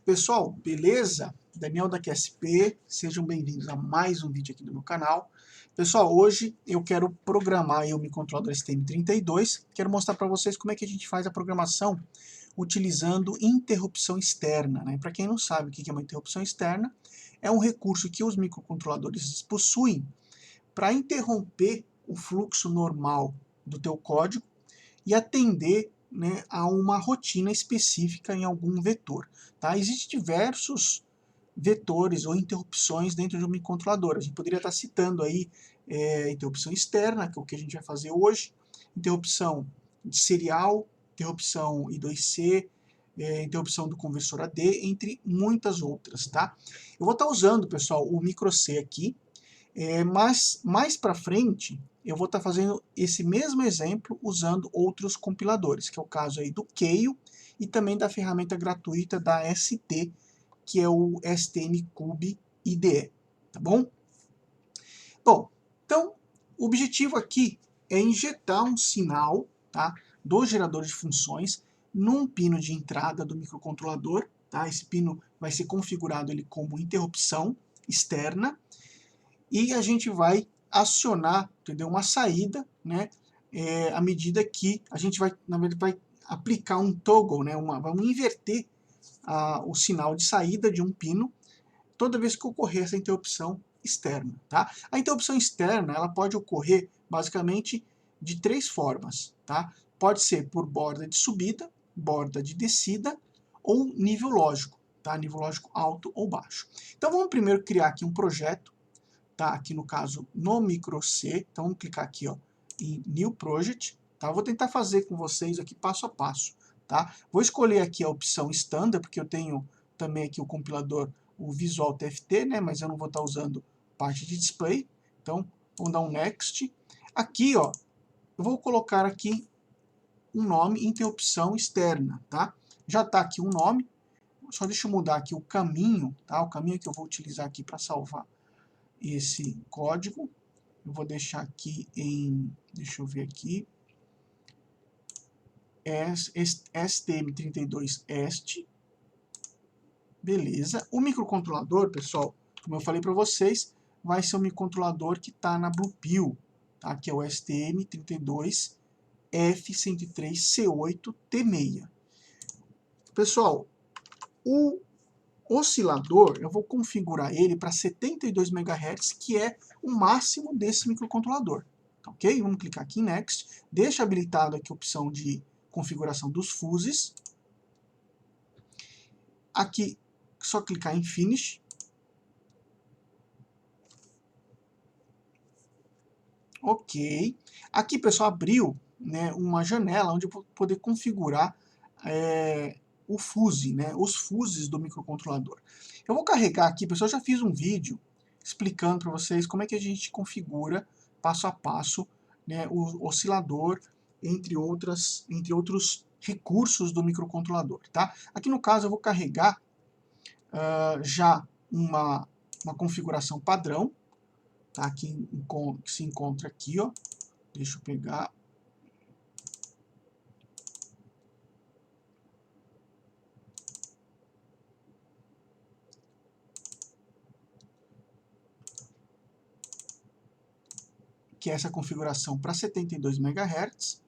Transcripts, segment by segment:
Pessoal, beleza? Daniel da QSP, sejam bem-vindos a mais um vídeo aqui do meu canal. Pessoal, hoje eu quero programar o microcontrolador STM32, quero mostrar para vocês como é que a gente faz a programação utilizando interrupção externa, né? Para quem não sabe o que é uma interrupção externa, é um recurso que os microcontroladores possuem para interromper o fluxo normal do teu código e atender, né, a uma rotina específica em algum vetor. Tá? Existem diversos vetores ou interrupções dentro de um microcontrolador. A gente poderia estar citando aí interrupção externa, que é o que a gente vai fazer hoje, interrupção de serial, interrupção I2C, interrupção do conversor AD, entre muitas outras. Tá? Eu vou estar usando, pessoal, o micro C aqui, mas mais para frente eu vou estar fazendo esse mesmo exemplo usando outros compiladores, que é o caso aí do Keio e também da ferramenta gratuita da ST, que é o STMcube IDE, tá bom? Bom, então o objetivo aqui é injetar um sinal, tá, do gerador de funções num pino de entrada do microcontrolador, tá? Esse pino vai ser configurado ele como interrupção externa, e a gente vai acionar, entendeu, uma saída, né, à medida que a gente vai, na verdade, vai aplicar um toggle, né, vamos inverter o sinal de saída de um pino toda vez que ocorrer essa interrupção externa. Tá? A interrupção externa ela pode ocorrer basicamente de três formas. Tá? Pode ser por borda de subida, borda de descida ou nível lógico, tá? Nível lógico alto ou baixo. Então vamos primeiro criar aqui um projeto, tá? Aqui no caso no micro C. Então vamos clicar aqui, ó, em New Project. Tá? Vou tentar fazer com vocês aqui passo a passo. Tá? Vou escolher aqui a opção Standard, porque eu tenho também aqui o compilador, o Visual TFT, né? Mas eu não vou estar usando parte de display. Então vamos dar um Next. Aqui, ó, eu vou colocar aqui um nome, interrupção externa. Tá? Já está aqui um nome. Só deixa eu mudar aqui o caminho, tá? O caminho que eu vou utilizar aqui para salvar esse código. Eu vou deixar aqui em, deixa eu ver aqui, STM32est. Beleza. O microcontrolador, pessoal, como eu falei para vocês, vai ser o microcontrolador que está na Bluepill, tá? Que é o STM32F103C8T6. Pessoal, o oscilador, eu vou configurar ele para 72 MHz, que é o máximo desse microcontrolador. Ok? Vamos clicar aqui em Next. Deixa habilitado aqui a opção de configuração dos fuses. Aqui, só clicar em Finish. Ok. Aqui, pessoal, abriu, né, uma janela onde eu vou poder configurar o fuse, né, os fuses do microcontrolador. Eu vou carregar aqui, pessoal, eu já fiz um vídeo explicando para vocês como é que a gente configura passo a passo, né, o oscilador, entre outros recursos do microcontrolador. Tá? Aqui no caso eu vou carregar já uma configuração padrão, tá? Que se encontra aqui, ó. Deixa eu pegar. Que é essa configuração para 72 MHz.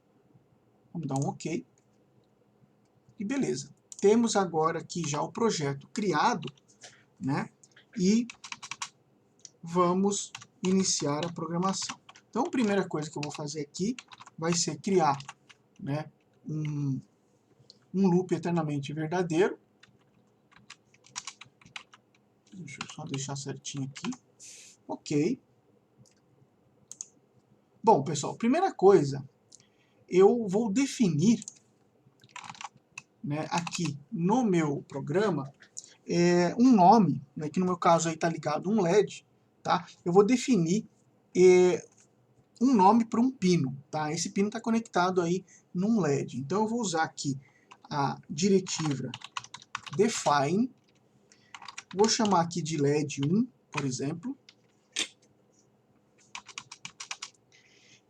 Vamos dar um OK. E beleza. Temos agora aqui já o projeto criado, né? E vamos iniciar a programação. Então, a primeira coisa que eu vou fazer aqui vai ser criar, né, um loop eternamente verdadeiro. Deixa eu só deixar certinho aqui. OK. Bom, pessoal, primeira coisa, eu vou definir, né, aqui no meu programa um nome, né, que no meu caso aí está ligado um LED, tá? Eu vou definir um nome para um pino, tá? Esse pino está conectado aí num LED. Então eu vou usar aqui a diretiva define, vou chamar aqui de LED 1, por exemplo,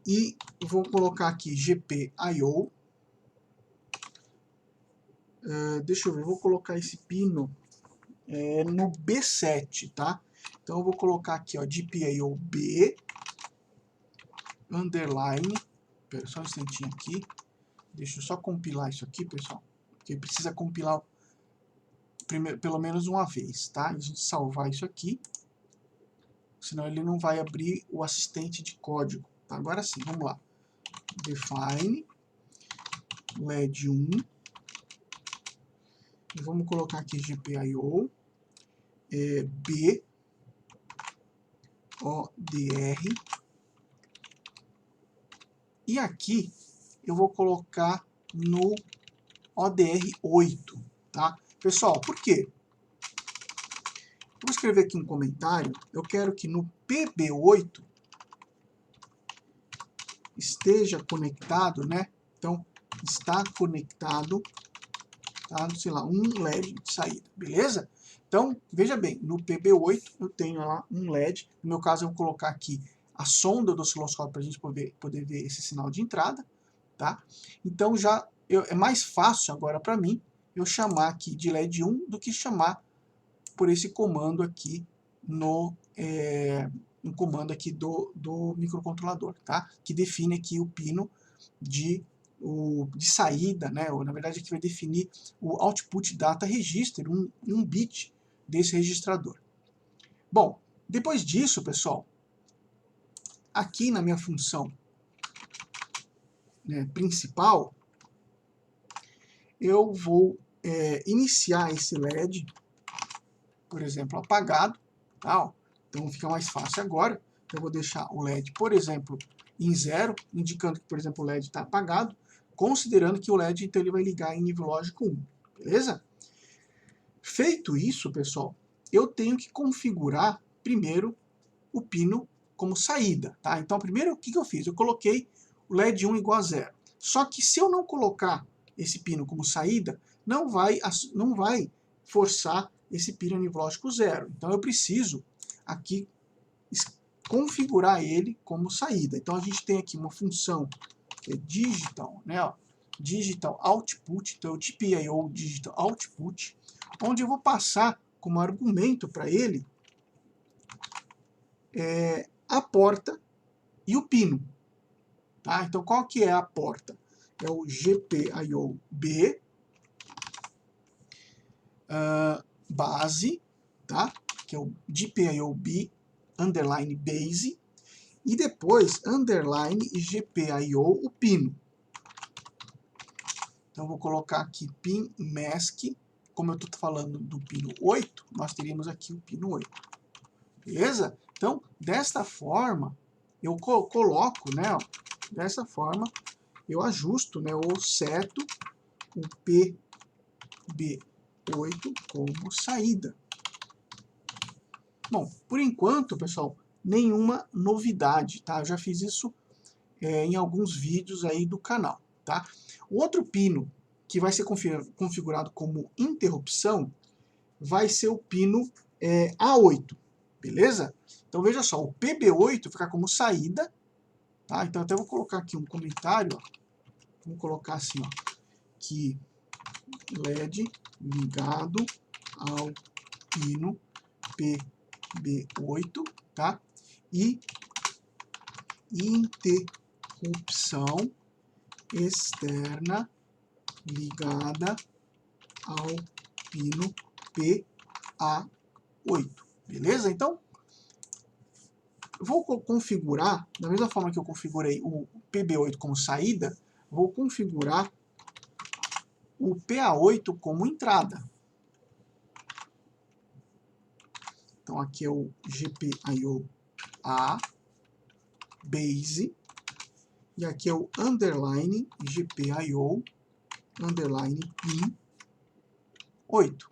e vou colocar aqui GPIO. Deixa eu ver, vou colocar esse pino no B7, tá? Então eu vou colocar aqui, ó, GPIO B, underline, pera só um instantinho aqui, deixa eu só compilar isso aqui, pessoal, porque precisa compilar primeiro, pelo menos uma vez, tá? A gente salvar isso aqui, senão ele não vai abrir o assistente de código. Tá? Agora sim, vamos lá. Define LED 1, e vamos colocar aqui GPIO B ODR, e aqui eu vou colocar no ODR 8, tá? Pessoal, por quê? Vou escrever aqui um comentário. Eu quero que no PB8 esteja conectado, né? Então, está conectado, tá? Sei lá, um LED de saída, beleza? Então, veja bem, no PB8 eu tenho lá um LED. No meu caso, eu vou colocar aqui a sonda do osciloscópio para a gente poder ver esse sinal de entrada, tá? Então, é mais fácil agora para mim eu chamar aqui de LED 1 do que chamar por esse comando aqui no comando aqui do microcontrolador, tá? Que define aqui o pino de saída, né? Ou, na verdade, aqui vai definir o output data register, um bit desse registrador. Bom, depois disso, pessoal, aqui na minha função, né, principal, eu vou iniciar esse LED, por exemplo, apagado, tá? Então fica mais fácil agora. Eu vou deixar o LED, por exemplo, em 0, indicando que, por exemplo, o LED está apagado, considerando que o LED, então, ele vai ligar em nível lógico 1, beleza? Feito isso, pessoal, eu tenho que configurar primeiro o pino como saída, tá? Então, primeiro, o que eu fiz? Eu coloquei o LED 1 igual a 0. Só que se eu não colocar esse pino como saída, não vai forçar esse pino a nível lógico 0. Então, eu preciso aqui configurar ele como saída. Então, a gente tem aqui uma função que é digital, né? Ó, digital output, então o GPIO digital output, onde eu vou passar como argumento para ele a porta e o pino. Tá? Então, qual que é a porta? É o GPIO B base, tá? Que é o GPIO B underline base, e depois underline GPIO o pino. Então, eu vou colocar aqui pin mask, como eu estou falando do pino 8, nós teríamos aqui o pino 8. Beleza? Então, desta forma, eu coloco, né, ó, dessa forma, eu ajusto, né, ou seto o PB8 como saída. Bom, por enquanto, pessoal, nenhuma novidade, tá? Eu já fiz isso em alguns vídeos aí do canal, tá? O outro pino que vai ser configurado como interrupção vai ser o pino A8, beleza? Então veja só, o PB8 fica como saída, tá? Então até vou colocar aqui um comentário, ó. Vamos colocar assim, ó, que LED ligado ao pino PB8, tá? E interrupção externa ligada ao pino PA8, beleza? Então, vou configurar, da mesma forma que eu configurei o PB8 como saída, vou configurar o PA8 como entrada. Então, aqui é o GPIO A base, e aqui é o underline GPIO underline pin 8.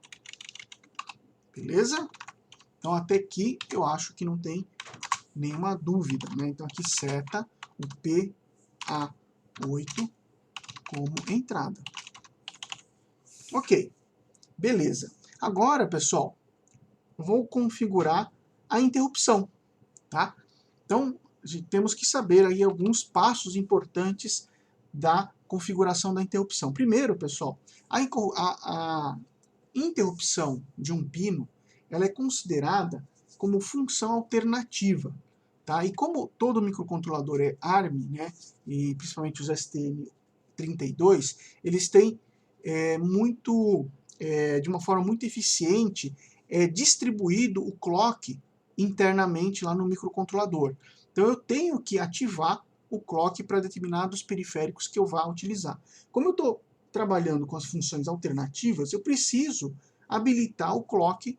Beleza? Então, até aqui eu acho que não tem nenhuma dúvida, né? Então, aqui seta o PA8 como entrada. Ok, beleza. Agora, pessoal, vou configurar a interrupção, tá? Então, temos que saber aí alguns passos importantes da configuração da interrupção. Primeiro, pessoal, a interrupção de um pino, ela é considerada como função alternativa, tá? E como todo microcontrolador é ARM, né, e principalmente os STM32, eles têm de uma forma muito eficiente, distribuído o clock internamente lá no microcontrolador. Então eu tenho que ativar o clock para determinados periféricos que eu vá utilizar. Como eu estou trabalhando com as funções alternativas, eu preciso habilitar o clock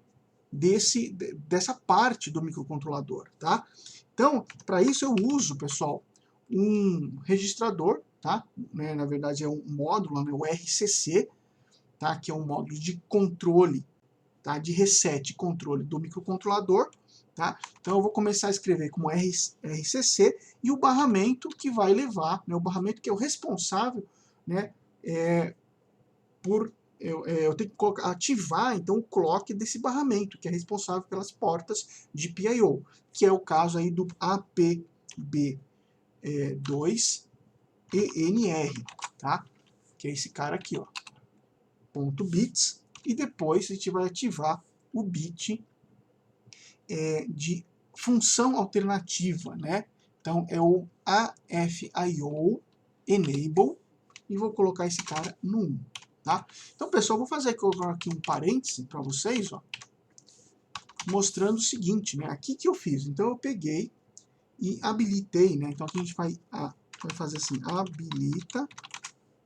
dessa parte do microcontrolador, tá? Então, para isso eu uso, pessoal, um registrador, tá? Na verdade é um módulo, né, o RCC, tá? Que é um módulo de controle, tá? De reset e controle do microcontrolador, tá? Então eu vou começar a escrever como RCC e o barramento que vai levar, né, o barramento que é o responsável, né, por eu tenho que ativar então o clock desse barramento, que é responsável pelas portas de PIO, que é o caso aí do APB2ENR, tá? Que é esse cara aqui, ó, ponto bits, e depois a gente vai ativar o bit de função alternativa, né? Então é o AFIO enable, e vou colocar esse cara no 1. Tá? Então, pessoal, vou fazer aqui um parêntese para vocês, ó, mostrando o seguinte, né? Aqui que eu fiz. Então, eu peguei e habilitei, né? Então, aqui a gente vai fazer assim, habilita,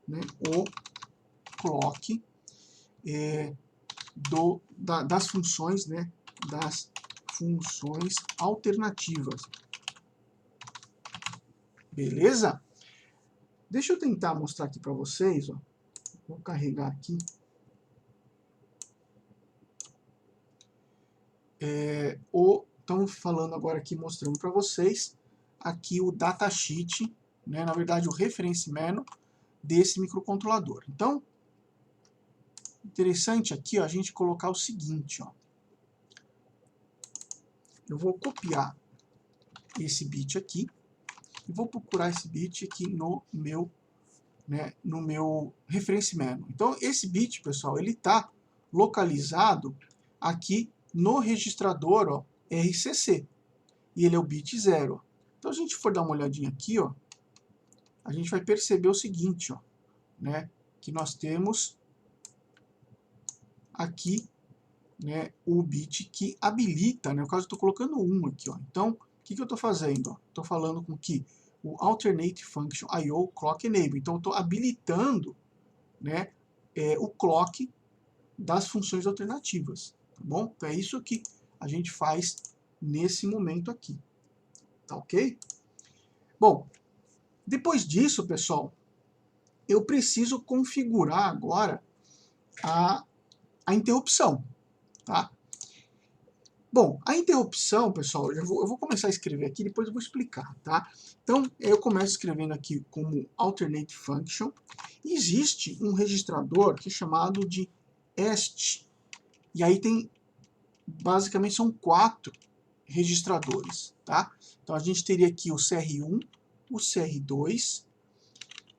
né, o clock das funções, né? Das funções alternativas. Beleza? Deixa eu tentar mostrar aqui para vocês, ó. Vou carregar aqui. Estamos falando agora aqui, mostrando para vocês aqui o datasheet, né, na verdade o reference manual desse microcontrolador. Então, interessante aqui, ó, a gente colocar o seguinte, ó. Eu vou copiar esse bit aqui e vou procurar esse bit aqui no meu reference manual. Então, esse bit, pessoal, ele está localizado aqui no registrador, ó, RCC. E ele é o bit 0. Então, se a gente for dar uma olhadinha aqui, ó, a gente vai perceber o seguinte, ó, né, que nós temos aqui, né, o bit que habilita, né, no caso eu estou colocando 1 aqui, ó. Então, o que eu estou fazendo? Estou falando com que o alternate function IO clock enable. Então, eu estou habilitando, né, o clock das funções alternativas, tá bom? Então, é isso que a gente faz nesse momento aqui, tá ok? Bom, depois disso, pessoal, eu preciso configurar agora a interrupção, tá? Bom, a interrupção, pessoal, eu vou começar a escrever aqui, depois eu vou explicar, tá? Então, eu começo escrevendo aqui como alternate function. Existe um registrador que é chamado de EST, e aí tem, basicamente, são 4 registradores, tá? Então, a gente teria aqui o CR1, o CR2,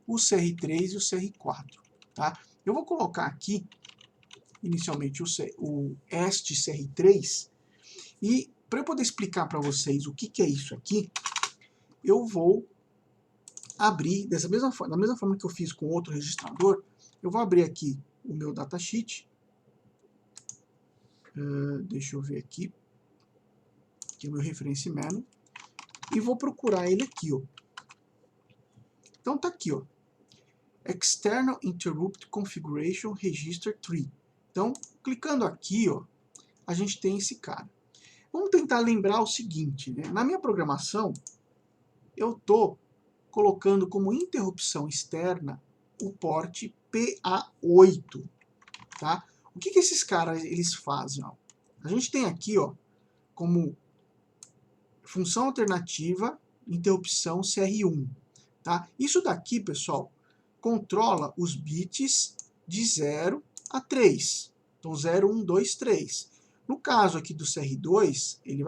o CR3 e o CR4, tá? Eu vou colocar aqui, inicialmente, o EST CR3, e para eu poder explicar para vocês o que é isso aqui, eu vou abrir, da mesma forma que eu fiz com outro registrador, eu vou abrir aqui o meu datasheet, deixa eu ver aqui, que é o meu reference manual, e vou procurar ele aqui, ó. Então tá aqui, ó, External Interrupt Configuration Register Tree. Então, clicando aqui, ó, a gente tem esse cara. Vamos tentar lembrar o seguinte, né? Na minha programação, eu estou colocando como interrupção externa o porte PA8, tá? O que esses caras eles fazem? Ó? A gente tem aqui, ó, como função alternativa, interrupção CR1, tá? Isso daqui, pessoal, controla os bits de 0 a 3. Então, 0, 1, 2, 3. No caso aqui do CR2, ele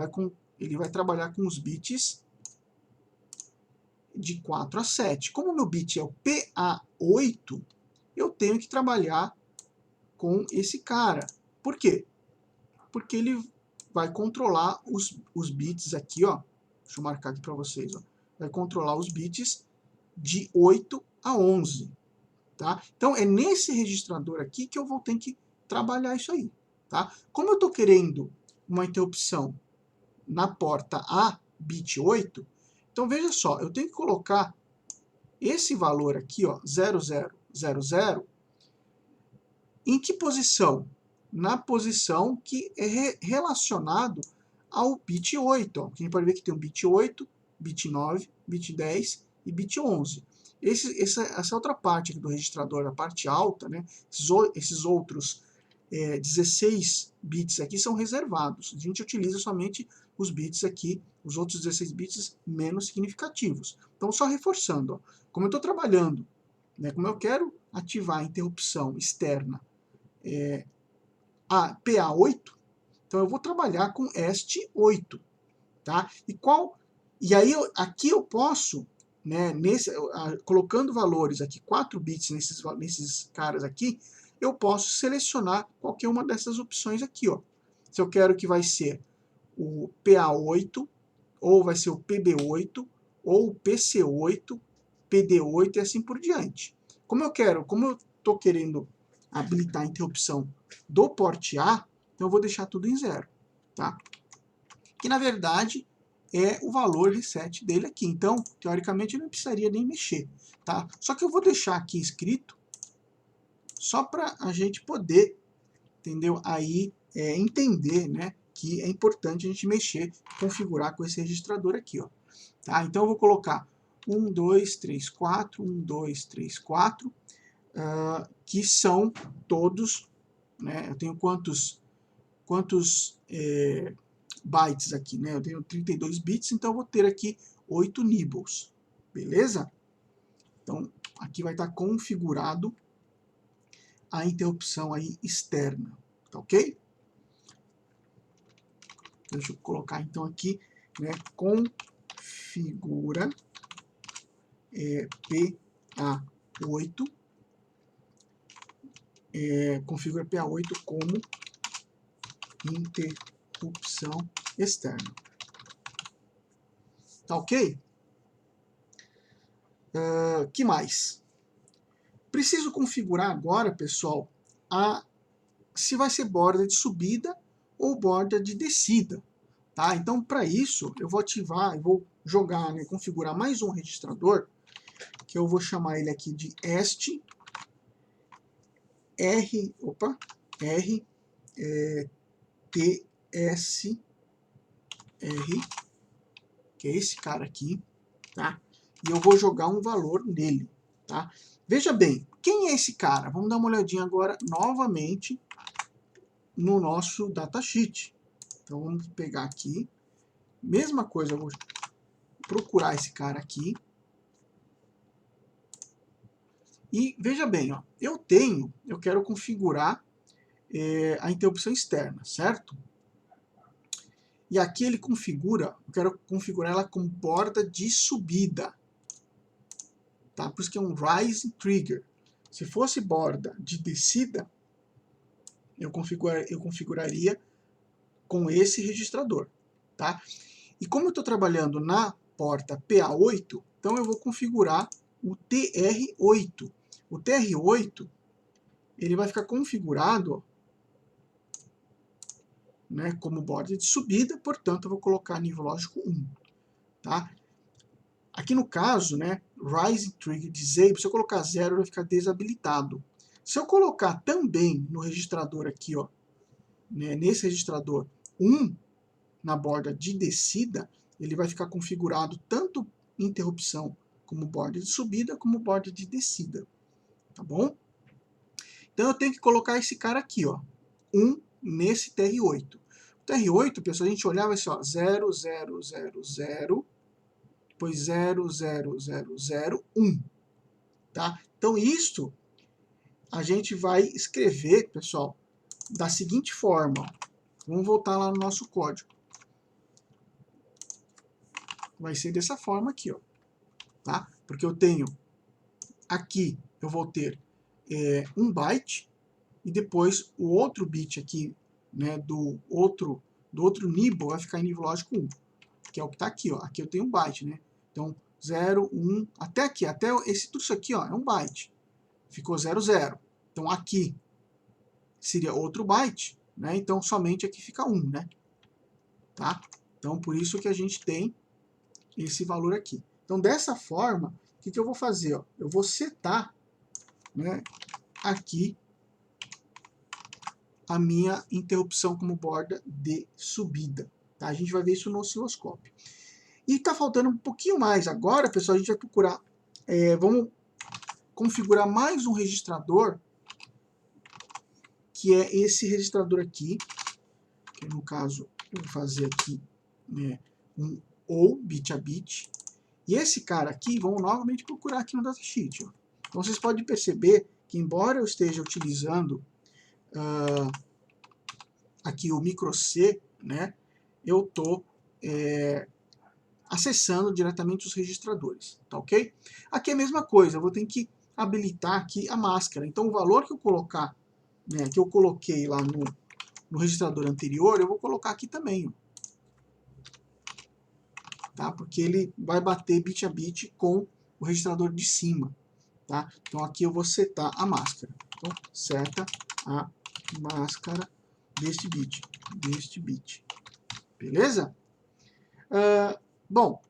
vai trabalhar com os bits de 4 a 7. Como o meu bit é o PA8, eu tenho que trabalhar com esse cara. Por quê? Porque ele vai controlar os bits aqui, ó. Deixa eu marcar aqui para vocês, ó. Vai controlar os bits de 8 a 11, tá? Então, é nesse registrador aqui que eu vou ter que trabalhar isso aí, tá? Como eu estou querendo uma interrupção na porta A, bit 8, então veja só, eu tenho que colocar esse valor aqui, ó, 0000, em que posição? Na posição que é relacionado ao bit 8. Ó. A gente pode ver que tem um bit 8, bit 9, bit 10 e bit 11. Essa outra parte aqui do registrador, a parte alta, né, esses outros 16 bits aqui são reservados. A gente utiliza somente os bits aqui, os outros 16 bits menos significativos. Então, só reforçando, ó, como eu estou trabalhando, né, como eu quero ativar a interrupção externa a PA8, então eu vou trabalhar com EST8, tá? E aí aqui eu posso, né, colocando valores aqui, 4 bits nesses caras aqui, eu posso selecionar qualquer uma dessas opções aqui, ó. Se eu quero que vai ser o PA8, ou vai ser o PB8, ou o PC8, PD8 e assim por diante. Como eu estou querendo habilitar a interrupção do porte A, então eu vou deixar tudo em 0, tá? Que na verdade é o valor reset dele aqui. Então, teoricamente, eu não precisaria nem mexer, tá? Só que eu vou deixar aqui escrito só para a gente poder, entendeu? Aí entender, né, que é importante a gente mexer, configurar com esse registrador aqui, ó. Tá? Então eu vou colocar 1, 2, 3, 4, 1, 2, 3, 4, que são todos, né? Eu tenho quantos bytes aqui, né? Eu tenho 32 bits, então eu vou ter aqui 8 nibbles, beleza? Então aqui vai estar configurado a interrupção aí externa, tá ok? Deixa eu colocar então aqui, né? Configura PA8, configura PA8 como interrupção externa. Tá ok? Que mais? Preciso configurar agora, pessoal, se vai ser borda de subida ou borda de descida. Tá? Então, para isso, eu vou ativar, eu vou jogar, né, configurar mais um registrador, que eu vou chamar ele aqui de EST TSR, que é esse cara aqui, tá? E eu vou jogar um valor nele, tá? Veja bem, quem é esse cara? Vamos dar uma olhadinha agora novamente no nosso datasheet. Então vamos pegar aqui, mesma coisa, eu vou procurar esse cara aqui. E veja bem, ó, eu quero configurar a interrupção externa, certo? E aqui ele configura, eu quero configurar ela com borda de subida. Tá? Por isso que é um Rising Trigger. Se fosse borda de descida, eu configuraria com esse registrador. Tá? E como eu estou trabalhando na porta PA8, então eu vou configurar o TR8. O TR8 ele vai ficar configurado, né, como borda de subida, portanto eu vou colocar nível lógico 1. Tá? Aqui no caso, né, Rising Trigger Disable, se eu colocar 0, ele vai ficar desabilitado. Se eu colocar também no registrador aqui, ó, né, nesse registrador 1, na borda de descida, ele vai ficar configurado tanto interrupção como borda de subida, como borda de descida. Tá bom? Então eu tenho que colocar esse cara aqui, ó, 1 nesse TR8. O TR8, pessoal, a gente olhava assim, ó, 0, 0, 0, 0, depois 0, 0, 0, 0, 1. Tá? Então isso a gente vai escrever, pessoal, da seguinte forma. Ó. Vamos voltar lá no nosso código. Vai ser dessa forma aqui, ó. Tá? Porque eu tenho aqui, eu vou ter 1 byte, e depois o outro bit aqui, né, do outro nibble vai ficar em nível lógico 1, que é o que está aqui, ó. Aqui eu tenho um byte, né? Então, 0, 1, até aqui, até tudo isso aqui, ó, é um byte. Ficou 0, 0. Então, aqui seria outro byte, né? Então, somente aqui fica 1, né? Tá? Então, por isso que a gente tem esse valor aqui. Então, dessa forma, o que eu vou fazer? Ó? Eu vou setar, né, aqui a minha interrupção como borda de subida. Tá? A gente vai ver isso no osciloscópio. E está faltando um pouquinho mais. Agora, pessoal, a gente vai procurar, vamos configurar mais um registrador, que é esse registrador aqui, que no caso eu vou fazer aqui, né, um ou bit a bit. E esse cara aqui, vamos novamente procurar aqui no datasheet. Ó. Então vocês podem perceber que, embora eu esteja utilizando aqui o micro C, né, eu estou acessando diretamente os registradores, tá ok? Aqui é a mesma coisa, eu vou ter que habilitar aqui a máscara. Então o valor que eu colocar, né, que eu coloquei lá no registrador anterior, eu vou colocar aqui também, ó. Tá? Porque ele vai bater bit a bit com o registrador de cima. Tá? Então aqui eu vou setar a máscara. Então, seta a máscara deste bit. Beleza? Bom,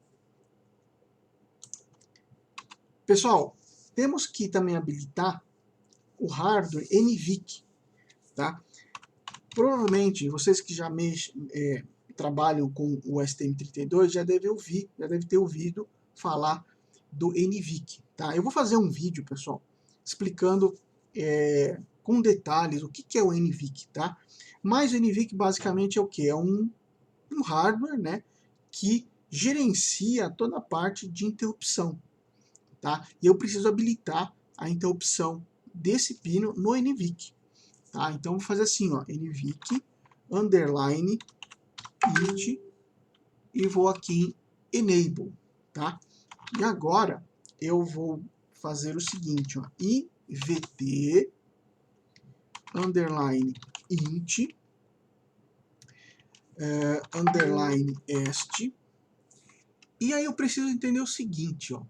pessoal, temos que também habilitar o hardware NVIC. Tá? Provavelmente, vocês que já trabalham com o STM32 já devem ter ouvido falar do NVIC. Tá? Eu vou fazer um vídeo, pessoal, explicando com detalhes o que é o NVIC. Tá? Mas o NVIC basicamente é o que? É um hardware, né, que gerencia toda a parte de interrupção. Tá? E eu preciso habilitar a interrupção desse pino no NVIC. Tá? Então, vou fazer assim, ó, NVIC, underline, it, e vou aqui em Enable. Tá? E agora, eu vou fazer o seguinte, ó, IVT, underline, int, underline, est, e aí eu preciso entender o seguinte, ó,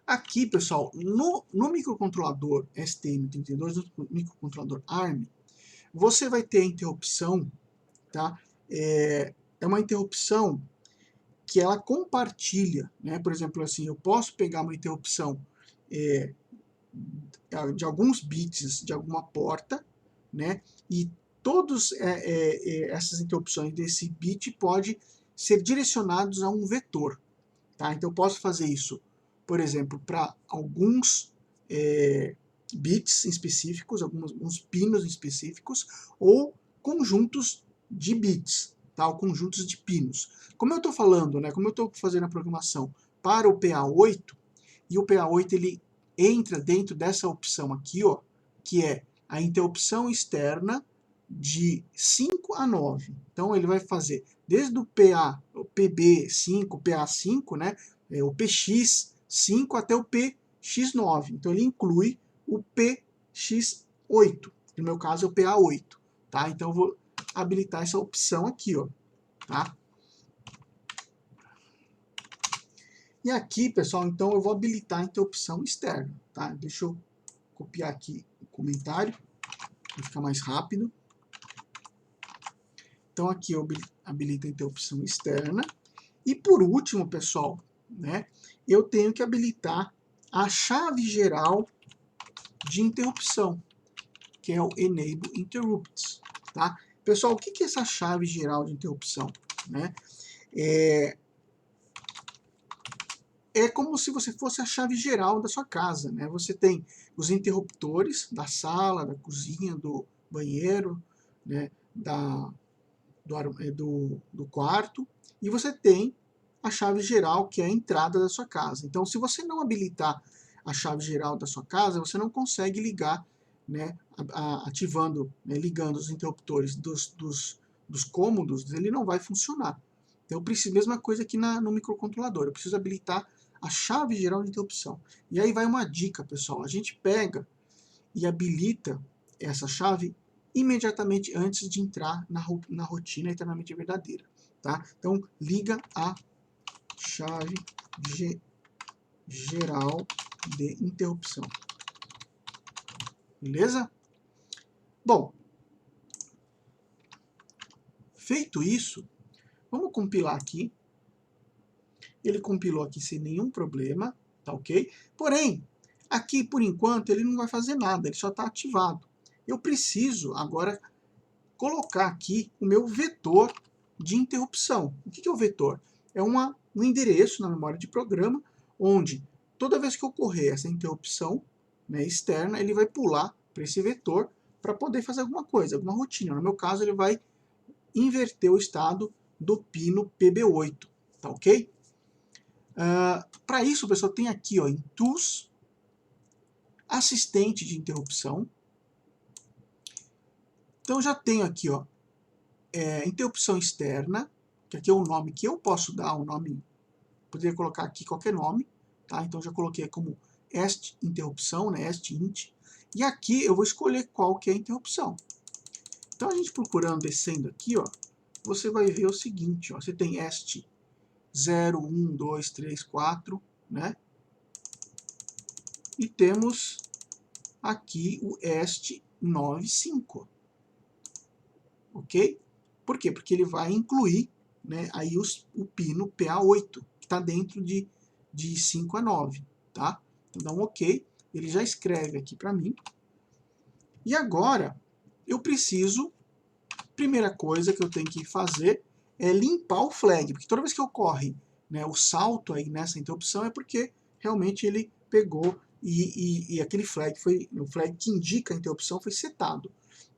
aqui, pessoal, no microcontrolador STM32, no microcontrolador ARM, você vai ter a interrupção, tá? É uma interrupção que ela compartilha, né? Por exemplo, assim, eu posso pegar uma interrupção de alguns bits de alguma porta, né? E todas essas interrupções desse bit podem ser direcionados a um vetor, tá? Então eu posso fazer isso, por exemplo, para alguns bits específicos, alguns pinos específicos, ou conjuntos de bits, tá? Ou conjuntos de pinos. Como eu estou falando, né? Como eu estou fazendo a programação para o PA8, e o PA8 ele entra dentro dessa opção aqui, ó, que é a interrupção externa de 5 a 9. Então ele vai fazer desde o PB5, PA5, né, o PX5 até o PX9. Então ele inclui o PX8. No meu caso é o PA8. Tá? Então eu vou habilitar essa opção aqui, ó, tá? E aqui, pessoal, então eu vou habilitar a interrupção externa, tá? Deixa eu copiar aqui o comentário para ficar mais rápido. Então aqui eu habilito a interrupção externa. E por último, pessoal, né, eu tenho que habilitar a chave geral de interrupção, que é o Enable Interrupts. Tá? Pessoal, o que é essa chave geral de interrupção? Né? É como se você fosse a chave geral da sua casa. Né? Você tem os interruptores da sala, da cozinha, do banheiro, né, do quarto, e você tem a chave geral, que é a entrada da sua casa. Então, se você não habilitar a chave geral da sua casa, você não consegue ligar, né, ativando, né, ligando os interruptores dos cômodos, ele não vai funcionar. Então, eu preciso, mesma coisa aqui no microcontrolador, eu preciso habilitar a chave geral de interrupção. E aí vai uma dica, pessoal, a gente pega e habilita essa chave imediatamente antes de entrar na rotina eternamente verdadeira, tá? Então, liga a chave geral de interrupção. Beleza? Bom, feito isso, vamos compilar aqui. Ele compilou aqui sem nenhum problema, tá ok? Porém, aqui por enquanto ele não vai fazer nada, ele só está ativado. Eu preciso agora colocar aqui o meu vetor de interrupção. O que é o vetor? É um endereço na memória de programa, onde toda vez que ocorrer essa interrupção, né, externa, ele vai pular para esse vetor para poder fazer alguma coisa, alguma rotina. No meu caso, ele vai inverter o estado do pino PB8, tá ok? Para isso, pessoal, tem aqui ó, em Tools, assistente de interrupção. Então, já tenho aqui ó, interrupção externa, que aqui é o nome que eu posso dar, um nome, poderia colocar aqui qualquer nome, tá? Então, já coloquei como est interrupção, né, est int, e aqui eu vou escolher qual que é a interrupção. Então, a gente procurando, descendo aqui, ó, você vai ver o seguinte, ó, você tem est 0, 1, 2, 3, 4, né? E temos aqui o est 9, 5. Ok? Por quê? Porque ele vai incluir, né, aí o pino PA8, que está dentro de 5 a 9. Tá? Então dá um ok. Ele já escreve aqui para mim. E agora, eu preciso, primeira coisa que eu tenho que fazer é limpar o flag, porque toda vez que ocorre, né, o salto aí nessa interrupção é porque realmente ele pegou e aquele flag foi, o flag que indica a interrupção foi setado,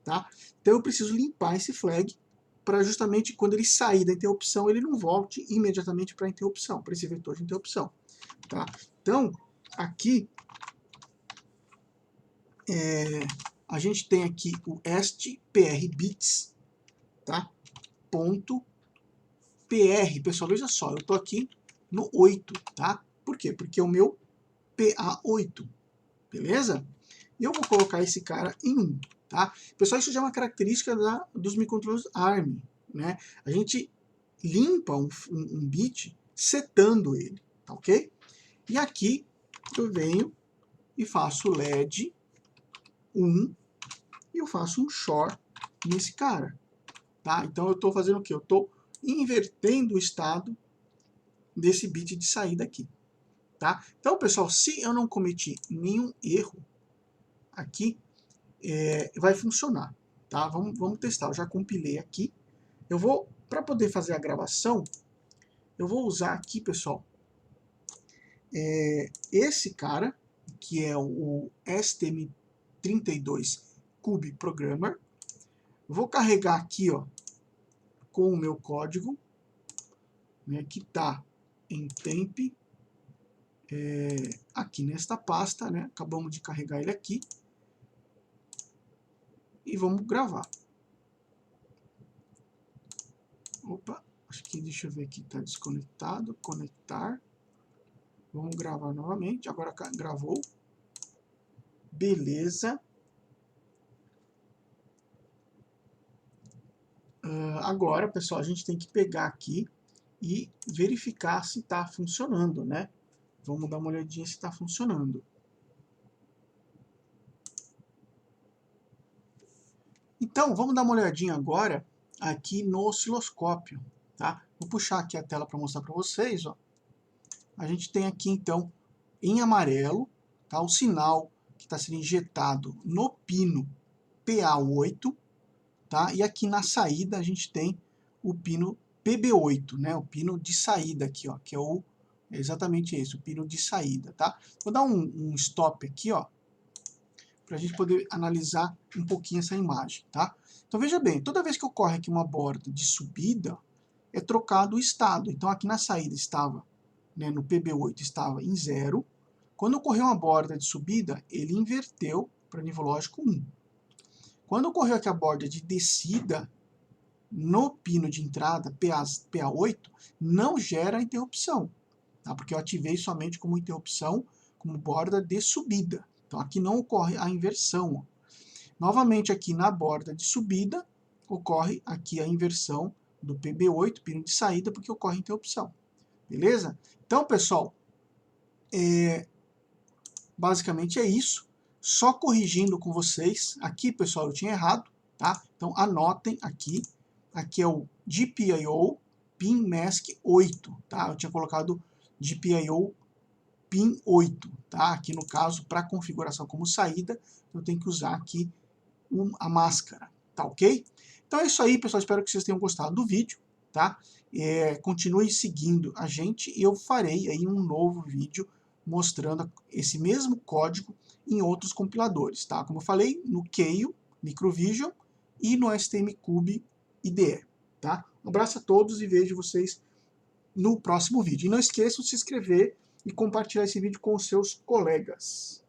tá? Então eu preciso limpar esse flag para justamente quando ele sair da interrupção ele não volte imediatamente para a interrupção, para esse vetor de interrupção, tá? Então aqui a gente tem aqui o est PRBits, tá? Ponto PR, pessoal, veja só, eu estou aqui no 8, tá? Por quê? Porque é o meu PA8, beleza? E eu vou colocar esse cara em 1, tá? Pessoal, isso já é uma característica dos microcontroladores ARM, né? A gente limpa um bit setando ele, tá ok? E aqui eu venho e faço LED 1 e eu faço um short nesse cara, tá? Então eu estou fazendo o quê? Eu estou invertendo o estado desse bit de saída aqui, tá? Então, pessoal, se eu não cometi nenhum erro aqui, vai funcionar, tá? Vamos testar. Eu já compilei aqui. Eu vou, para poder fazer a gravação, eu vou usar aqui, pessoal, esse cara, que é o STM32 Cube Programmer. Vou carregar aqui, ó, com o meu código, né, que está em temp, aqui nesta pasta, né? Acabamos de carregar ele aqui. E vamos gravar. Opa, acho que deixa eu ver aqui, está desconectado, conectar. Vamos gravar novamente, agora gravou. Beleza. Agora, pessoal, a gente tem que pegar aqui e verificar se está funcionando, né? Vamos dar uma olhadinha se está funcionando. Então, vamos dar uma olhadinha agora aqui no osciloscópio, tá? Vou puxar aqui a tela para mostrar para vocês, ó. A gente tem aqui, então, em amarelo, tá? O sinal que está sendo injetado no pino PA8, tá? E aqui na saída a gente tem o pino PB8, né? O pino de saída aqui, ó, que é exatamente esse, o pino de saída, tá? Vou dar um stop aqui, ó, para a gente poder analisar um pouquinho essa imagem, tá? Então veja bem, toda vez que ocorre aqui uma borda de subida, é trocado o estado. Então aqui na saída estava, né, no PB8 estava em 0. Quando ocorreu uma borda de subida, ele inverteu para nível lógico 1. Quando ocorreu aqui a borda de descida, no pino de entrada, PA8, não gera interrupção, tá? Porque eu ativei somente como interrupção, como borda de subida. Então aqui não ocorre a inversão, ó. Novamente aqui na borda de subida, ocorre aqui a inversão do PB8, pino de saída, porque ocorre interrupção. Beleza? Então, pessoal, basicamente é isso. Só corrigindo com vocês. Aqui, pessoal, eu tinha errado, tá? Então, anotem aqui. Aqui é o GPIO PIN Mask 8, tá? Eu tinha colocado GPIO PIN 8, tá? Aqui no caso, para configuração como saída, eu tenho que usar aqui a máscara, tá ok? Então é isso aí, pessoal. Espero que vocês tenham gostado do vídeo, tá? Continue seguindo a gente e eu farei aí um novo vídeo mostrando esse mesmo código em outros compiladores, tá? Como eu falei, no Keio, Microvision e no STMCube IDE, tá? Um abraço a todos e vejo vocês no próximo vídeo. E não esqueçam de se inscrever e compartilhar esse vídeo com os seus colegas.